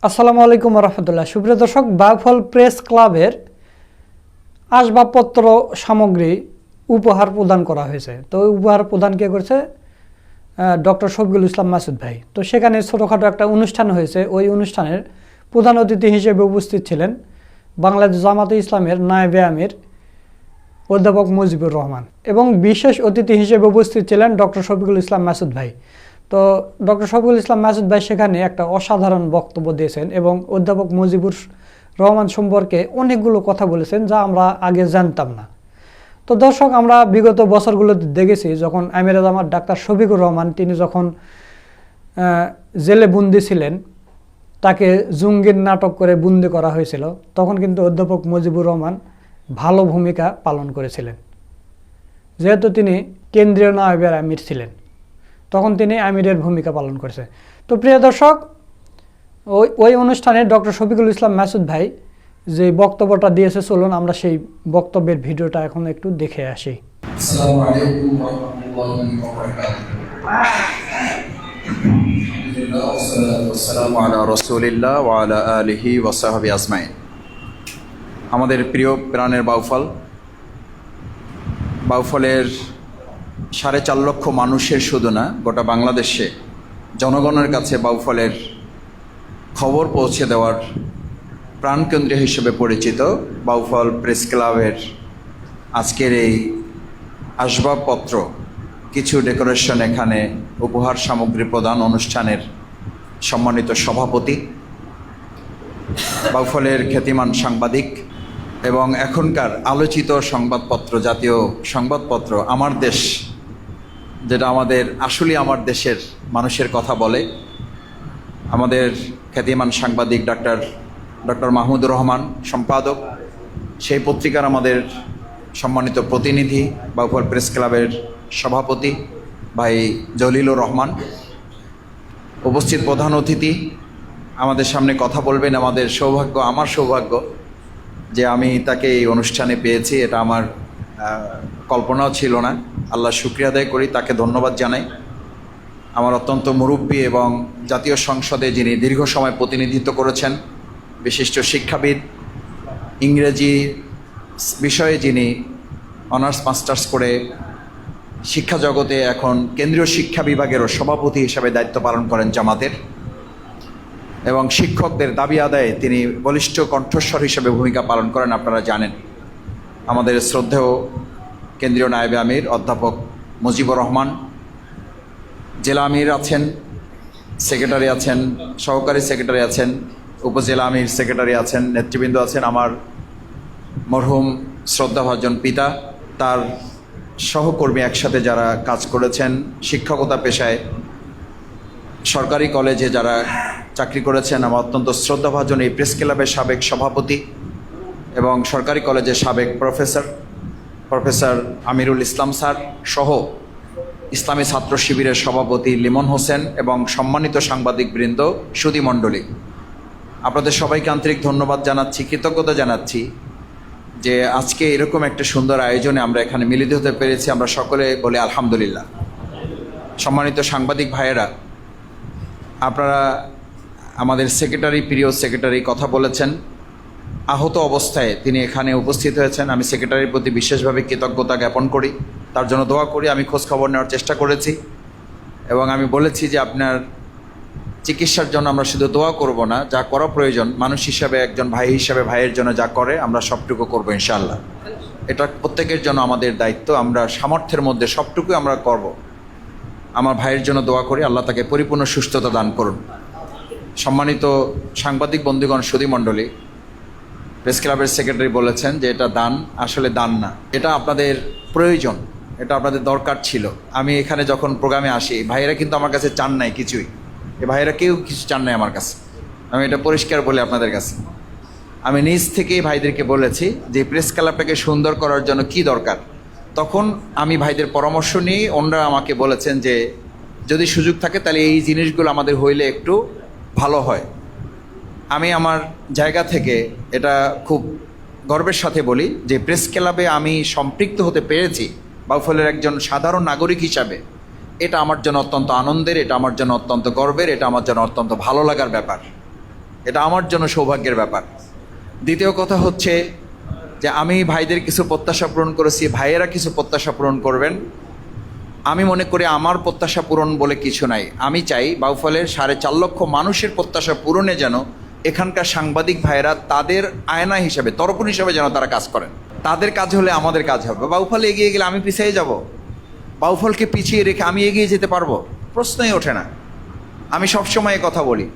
আসসালামু আলাইকুম রহমতুল্লাহ। সুপ্রিয় দর্শক, বাউফল প্রেস ক্লাবের আসবাবপত্র সামগ্রী উপহার প্রদান করা হয়েছে। তো উপহার প্রদান কে করছে? ডক্টর শফিকুল ইসলাম মাসুদ ভাই। তো সেখানে ছোটোখাটো একটা অনুষ্ঠান হয়েছে। ওই অনুষ্ঠানের প্রধান অতিথি হিসেবে উপস্থিত ছিলেন বাংলাদেশ জামাতে ইসলামের নায়েবে আমির অধ্যাপক মুজিবুর রহমান, এবং বিশেষ অতিথি হিসেবে উপস্থিত ছিলেন ডক্টর শফিকুল ইসলাম মাসুদ ভাই। তো ডক্টর শফিকুল ইসলাম মাসুদ ভাই সেখানে একটা অসাধারণ বক্তব্য দিয়েছেন এবং অধ্যাপক মুজিবুর রহমান সম্পর্কে অনেকগুলো কথা বলেছেন যা আমরা আগে জানতাম না। তো দর্শক, আমরা বিগত বছরগুলোতে দেখেছি যখন আমিরে জামাত ডাক্তার শফিকুর রহমান তিনি যখন জেলে বন্দি ছিলেন, তাকে জঙ্গির নাটক করে বন্দি করা হয়েছিল, তখন কিন্তু অধ্যাপক মুজিবুর রহমান ভালো ভূমিকা পালন করেছিলেন। যেহেতু তিনি কেন্দ্রীয় নায়েবের আমির ছিলেন, তখন তিনি আমিরের ভূমিকা পালন করেছে। তো প্রিয় দর্শক, ওই অনুষ্ঠানে ডক্টর শফিকুল ইসলাম মাসুদ ভাই যে বক্তব্যটা দিয়েছে, চলুন আমরা সেই বক্তব্যের ভিডিওটা এখন একটু দেখে আসি। আসসালামু আলাইকুম ওয়া রাহমাতুল্লাহি ওয়া বারাকাতুহু। আসসালামু আলা রাসূলিল্লাহ ওয়া আলা আলিহি ওয়া সাহবিহি আজমাইন। আমাদের প্রিয় প্রাণের বাউফলের 4.5 লক্ষ মানুষের শুধু না, গোটা বাংলাদেশে জনগণের কাছে বাউফলের খবর পৌঁছে দেওয়ার প্রাণকেন্দ্র হিসেবে পরিচিত বাউফল প্রেস ক্লাবের আজকের এই আসবাবপত্র, কিছু ডেকোরেশন, এখানে উপহার সামগ্রী প্রদান অনুষ্ঠানের সম্মানিত সভাপতি, বাউফলের খ্যাতিমান সাংবাদিক এবং এখনকার আলোচিত সংবাদপত্র, জাতীয় সংবাদপত্র আমার দেশ, যেটা আসলে আমার দেশের মানুষের কথা বলে, আমাদের খ্যাতিমান সাংবাদিক ডক্টর মাহমুদুর রহমান সম্পাদক, সেই পত্রিকার আমাদের সম্মানিত প্রতিনিধি, বাউফল প্রেস ক্লাবের সভাপতি ভাই জলিলুর রহমান, উপস্থিত প্রধান অতিথি আমাদের সামনে কথা বলবেন। আমার সৌভাগ্য যে আমি তাকে এই অনুষ্ঠানে পেয়েছি, এটা আমার কল্পনাও ছিল না। আল্লাহর শুকরিয়া আদায় করি, তাকে ধন্যবাদ জানাই। আমার অত্যন্ত মুরব্বী এবং জাতীয় সংসদে যিনি দীর্ঘ সময় প্রতিনিধিত্ব করেছেন, বিশিষ্ট শিক্ষাবিদ, ইংরেজি বিষয়ে যিনি অনার্স মাস্টার্স করে শিক্ষা জগতে এখন কেন্দ্রীয় শিক্ষা বিভাগেরও সভাপতি হিসাবে দায়িত্ব পালন করেন জামাতের, এবং শিক্ষকদের দাবি আদায়ে তিনি বলিষ্ঠ কণ্ঠস্বর হিসেবে ভূমিকা পালন করেন, আপনারা জানেন। আমাদের শ্রদ্ধেয় কেন্দ্রীয় নায়েবে আমির অধ্যাপক মুজিবুর রহমান, জেলা আমির আছেন, সেক্রেটারি আছেন, সহকারী সেক্রেটারি আছেন, উপজেলা আমির সেক্রেটারি আছেন, নেতৃবৃন্দ আছেন, আমার মরহুম শ্রদ্ধাভাজন পিতা, তার সহকর্মী একসাথে যারা কাজ করেছেন, শিক্ষকতা পেশায় সরকারি কলেজে যারা চাকরি করেছেন, আমার অত্যন্ত শ্রদ্ধাভাজন এই প্রেস ক্লাবের সাবেক সভাপতি এবং সরকারি কলেজের সাবেক প্রফেসর আমিরুল ইসলাম স্যার সহ ইসলামী ছাত্র শিবিরের সভাপতি লিমন হোসেন এবং সম্মানিত সাংবাদিকবৃন্দ, সুধীমণ্ডলী, আপনাদের সবাইকে আন্তরিক ধন্যবাদ জানাচ্ছি, কৃতজ্ঞতা জানাচ্ছি যে আজকে এরকম একটা সুন্দর আয়োজনে আমরা এখানে মিলিত হতে পেরেছি। আমরা সকলে বলি আলহামদুলিল্লাহ। সম্মানিত সাংবাদিক ভাইয়েরা, আপনারা আমাদের প্রিয় সেক্রেটারি কথা বলেছেন, আহত অবস্থায় তিনি এখানে উপস্থিত হয়েছেন। আমি সেক্রেটারির প্রতি বিশেষভাবে কৃতজ্ঞতা জ্ঞাপন করি, তার জন্য দোয়া করি। আমি খোঁজ খবর নেওয়ার চেষ্টা করেছি এবং আমি বলেছি যে আপনার চিকিৎসার জন্য আমরা শুধু দোয়া করব না, যা করা প্রয়োজন, মানুষ হিসাবে, একজন ভাই হিসাবে ভাইয়ের জন্য যা করে আমরা সবটুকু করব ইনশাআল্লাহ। এটা প্রত্যেকের জন্য আমাদের দায়িত্ব, আমরা সামর্থ্যের মধ্যে সবটুকু আমরা করব। আমার ভাইয়ের জন্য দোয়া করি, আল্লাহ তাকে পরিপূর্ণ সুস্থতা দান করুন। সম্মানিত সাংবাদিক বন্ধুগণ, সুধীমণ্ডলী, প্রেস ক্লাবের সেক্রেটারি বলেছেন যে এটা দান, আসলে দান না, এটা আপনাদের প্রয়োজন, এটা আপনাদের দরকার ছিল। আমি এখানে যখন প্রোগ্রামে আসি, ভাইয়েরা কিন্তু আমার কাছে চান নাই কিছুই, এ ভাইয়েরা কেউ কিছু চান নাই আমার কাছে, আমি এটা পরিষ্কার বলি আপনাদের কাছে। আমি নিজ থেকেই ভাইদেরকে বলেছি যে প্রেস ক্লাবটাকে সুন্দর করার জন্য কি দরকার। তখন আমি ভাইদের পরামর্শ নিয়ে ওনারা আমাকে বলেছেন যে যদি সুযোগ থাকে তাহলে এই জিনিসগুলো আমাদের হইলে একটু ভালো হয়। আমি আমার জায়গা থেকে এটা খুব গর্বের সাথে বলি যে প্রেস ক্লাবে আমি সম্পৃক্ত হতে পেরেছি বাউফলের একজন সাধারণ নাগরিক হিসাবে, এটা আমার জন্য অত্যন্ত আনন্দের, এটা আমার জন্য অত্যন্ত গর্বের, এটা আমার জন্য অত্যন্ত ভালো লাগার ব্যাপার। এটা আমার জন্য সৌভাগ্যের ব্যাপার। দ্বিতীয় কথা হচ্ছে যে আমি ভাইদের কিছু প্রত্যাশা পূরণ করেছি, ভাইয়েরা কিছু প্রত্যাশা পূরণ করবেন। আমি মনে করি আমার প্রত্যাশা পূরণ বলে কিছু নাই। আমি চাই বাউফলের 4.5 লক্ষ মানুষের প্রত্যাশা পূরণে যেন এখানকার সাংবাদিক ভাইয়েরা তাদের আয়না হিসেবে, তরফুন হিসেবে যেন তারা কাজ করেন। তাদের কাজ হলে আমাদের কাজ হবে। বাউফল এগিয়ে গেলে আমি পিছিয়ে যাব? বাউফলকে পিছিয়ে রেখে আমি এগিয়ে যেতে পারবো? প্রশ্নই ওঠে না। আমি সবসময় কথা বলি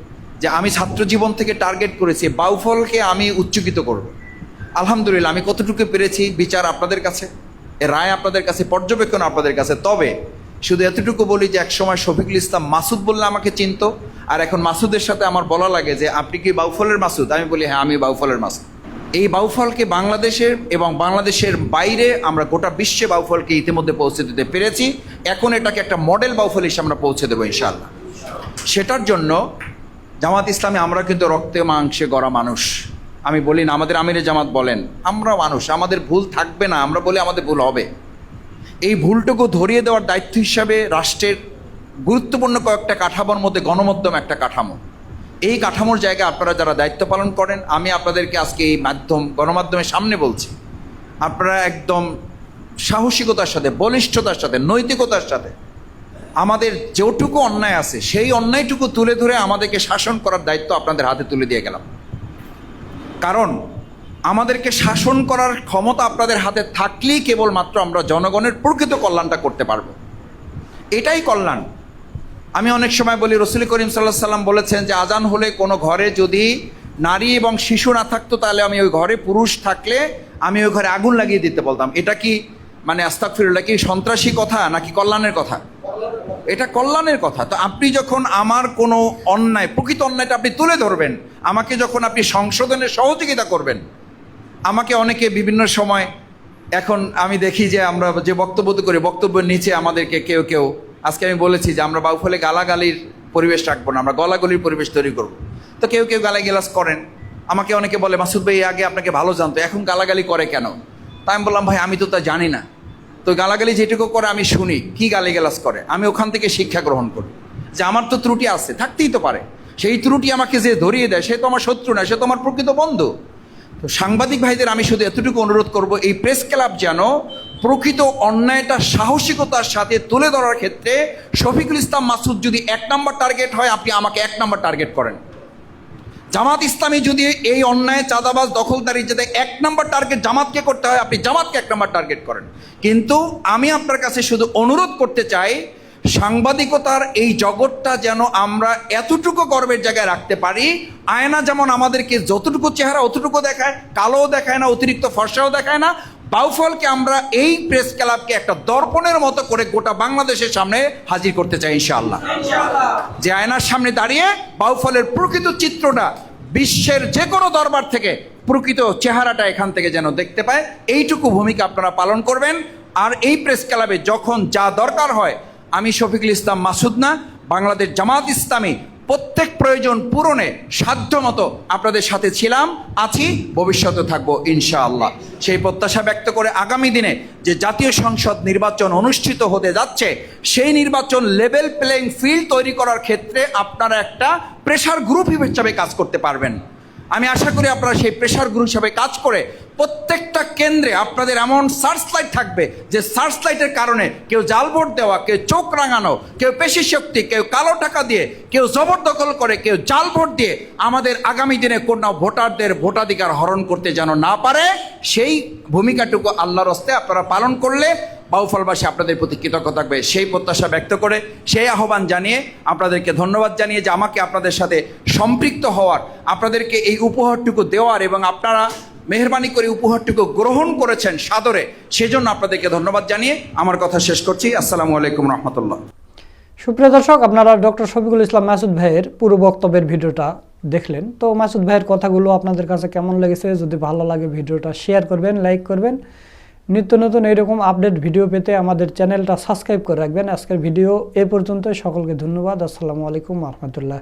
যে আমি ছাত্র জীবন থেকে টার্গেট করেছি বাউফলকে আমি উচ্চকিত করব। আলহামদুলিল্লাহ আমি কতটুকু পেরেছি বিচার আপনাদের কাছে, এর রায় আপনাদের কাছে, পর্যবেক্ষণ আপনাদের কাছে। তবে শুধু এতটুকু বলি যে একসময় শফিকুল ইসলাম মাসুদ বললে আমাকে চিনতো, আর এখন মাসুদের সাথে আমার বলা লাগে যে আপনি কি বাউফলের মাসুদ? আমি বলি হ্যাঁ আমি বাউফলের মাসুদ। এই বাউফলকে বাংলাদেশের এবং বাংলাদেশের বাইরে আমরা গোটা বিশ্বে বাউফলকে ইতিমধ্যে পৌঁছে দিতে পেরেছি। এখন এটাকে একটা মডেল বাউফল হিসেবে আমরা পৌঁছে দেবো ইনশাআল্লাহ। সেটার জন্য জামাত ইসলামে আমরা কিন্তু রক্তে মাংসে গড়া মানুষ। আমি বলি না, আমাদের আমিরে জামাত বলেন আমরা মানুষ, আমাদের ভুল থাকবে না, আমরা বলি আমাদের ভুল হবে। এই ভুলটুকু ধরিয়ে দেওয়ার দায়িত্ব হিসাবে রাষ্ট্রের গুরুত্বপূর্ণ কয়েকটা কাঠামোর মধ্যে গণমাধ্যম একটা কাঠামো। এই কাঠামোর জায়গায় আপনারা যারা দায়িত্ব পালন করেন, আমি আপনাদেরকে আজকে এই গণমাধ্যমের সামনে বলছি, আপনারা একদম সাহসিকতার সাথে, বলিষ্ঠতার সাথে, নৈতিকতার সাথে আমাদের যেটুকু অন্যায় আছে সেই অন্যায়টুকু তুলে ধরে আমাদেরকে শাসন করার দায়িত্ব আপনাদের হাতে তুলে দিয়ে গেলাম। কারণ আমাদেরকে শাসন করার ক্ষমতা আপনাদের হাতে থাকলেই কেবলমাত্র আমরা জনগণের প্রকৃত কল্যাণটা করতে পারবো। এটাই কল্যাণ। আমি অনেক সময় বলি রসুল করিম সাল্লাল্লাহু আলাইহি সাল্লাম বলেছেন যে আজান হলে কোনো ঘরে যদি নারী এবং শিশু না থাকতো তাহলে আমি ওই ঘরে পুরুষ থাকলে আমি ওই ঘরে আগুন লাগিয়ে দিতে বলতাম। এটা কি মানে আস্তাগফিরুল্লাহ, কি সন্ত্রাসী কথা নাকি কল্যাণের কথা? এটা কল্যাণের কথা। তো আপনি যখন আমার কোনো অন্যায়, প্রকৃত অন্যায়টা আপনি তুলে ধরবেন, আমাকে যখন আপনি সংশোধনের সহযোগিতা করবেন, আমাকে অনেকে বিভিন্ন সময়, এখন আমি দেখি যে আমরা যে বক্তব্য করি বক্তব্যের নিচে আমাদেরকে কেউ কেউ, আজকে আমি বলেছি যে আমরা বাউফলে গালাগালির পরিবেশ রাখবো না, আমরা গলাগলির পরিবেশ তৈরি করব। তো কেউ কেউ গালাগালাজ করেন, আমাকে অনেকে বলে মাসুদ ভাই আগে আপনাকে ভালো জানতো, এখন গালাগালি করে কেন? তাই আমি বললাম ভাই আমি তো তা জানি না, তো গালাগালি যেটুকু করে আমি শুনি, কি গালিগালাজ করে আমি ওখান থেকে শিক্ষা গ্রহণ করি যে আমার তো ত্রুটি আছে, থাকতেই তো পারে। সেই ত্রুটি আমাকে যে ধরিয়ে দেয় সে তো আমার শত্রু না, সে তো আমার প্রকৃত বন্ধু। তো সাংবাদিক ভাইদের আমি শুধু এতটুকু অনুরোধ করব, এই প্রেস ক্লাব যেন প্রকৃত অন্যায়টা সাহসিকতার সাথে তুলে ধরার ক্ষেত্রে শফিকুল ইসলাম মাসুদ যদি 1 নম্বর টার্গেট হয়, আপনি আমাকে 1 নম্বর টার্গেট করেন। জামাত ইসলামী যদি এই অন্যায়, চাঁদাবাজ, দখলদারি যাতে 1 নম্বর টার্গেট জামাতকে করতে হয়, আপনি জামাতকে 1 নম্বর টার্গেট করেন। কিন্তু আমি আপনার কাছে শুধু অনুরোধ করতে চাই, সাংবাদিকতার এই জগৎটা যেন আমরা এতটুকু গর্বের জায়গায় রাখতে পারি। আয়না যেমন আমাদেরকে যতটুকু চেহারা অতটুকু দেখায়, কালোও দেখায় না, অতিরিক্ত ফর্সাও দেখায় না, বাউফলকে আমরা এই প্রেস ক্লাবকে একটা দর্পণের মতো করে গোটা বাংলাদেশের সামনে হাজির করতে চাই ইনশাআল্লাহ। যে আয়নার সামনে দাঁড়িয়ে বাউফলের প্রকৃত চিত্রটা বিশ্বের যে কোনো দরবার থেকে প্রকৃত চেহারাটা এখান থেকে যেন দেখতে পায়, এইটুকু ভূমিকা আপনারা পালন করবেন। আর এই প্রেস ক্লাবে যখন যা দরকার হয়, আমি শফিকুল ইসলাম মাসুদ না, বাংলাদেশ জামাত ইসলামী প্রত্যেক প্রয়োজন পূরণে সাধ্যমতো আপনাদের সাথে ছিলাম, আছি, ভবিষ্যতে থাকবো ইনশাআল্লাহ। সেই প্রত্যাশা ব্যক্ত করে আগামী দিনে যে জাতীয় সংসদ নির্বাচন অনুষ্ঠিত হতে যাচ্ছে, সেই নির্বাচন লেভেল প্লেইং ফিল্ড তৈরি করার ক্ষেত্রে আপনারা একটা প্রেশার গ্রুপ হিসেবে কাজ করতে পারবেন। আমি আশা করি আপনারা সেই প্রেশার গ্রুপ হিসাবে কাজ করে প্রত্যেকটা কেন্দ্রে আপনাদের এমন সার্চ লাইট থাকবে যে সার্চ লাইটের কারণে কেউ জাল ভোট দেওয়া, কেউ চোখ রাঙানো, কেউ পেশি শক্তি, কেউ কালো টাকা দিয়ে, কেউ জবরদখল করে, কেউ জাল ভোট দিয়ে আমাদের আগামী দিনে কোনো ভোটারদের ভোটাধিকার হরণ করতে যেন না পারে, সেই ভূমিকাটুকু আল্লাহর হস্তে আপনারা পালন করলে বাউফলবাসী আপনাদের প্রতি কৃতজ্ঞ থাকবে। সেই প্রত্যাশা ব্যক্ত করে, সেই আহ্বান জানিয়ে আপনাদেরকে ধন্যবাদ জানিয়ে যে আমাকে আপনাদের সাথে সম্পৃক্ত হওয়ার, আপনাদেরকে এই উপহারটুকু দেওয়ার এবং আপনারা মেহরবানি করে উপহারটুকু গ্রহণ করেছেন সাদরে, সেজন্য আপনাদেরকে ধন্যবাদ জানিয়ে আমার কথা শেষ করছি। আসসালামু আলাইকুম রহমতুল্লাহ। সুপ্রিয় দর্শক, আপনারা ডক্টর শফিকুল ইসলাম মাসুদ ভাইয়ের পুরো বক্তব্যের ভিডিওটা দেখলেন। তো মাসুদ ভাইয়ের কথাগুলো আপনাদের কাছে কেমন লেগেছে? যদি ভালো লাগে ভিডিওটা শেয়ার করবেন, লাইক করবেন। নিত্য নতুন এইরকম আপডেট ভিডিও পেতে আমাদের চ্যানেলটা সাবস্ক্রাইব করে রাখবেন। আজকের ভিডিও এ পর্যন্ত। সকলকে ধন্যবাদ। আসসালামু আলাইকুম রহমতুল্লাহ।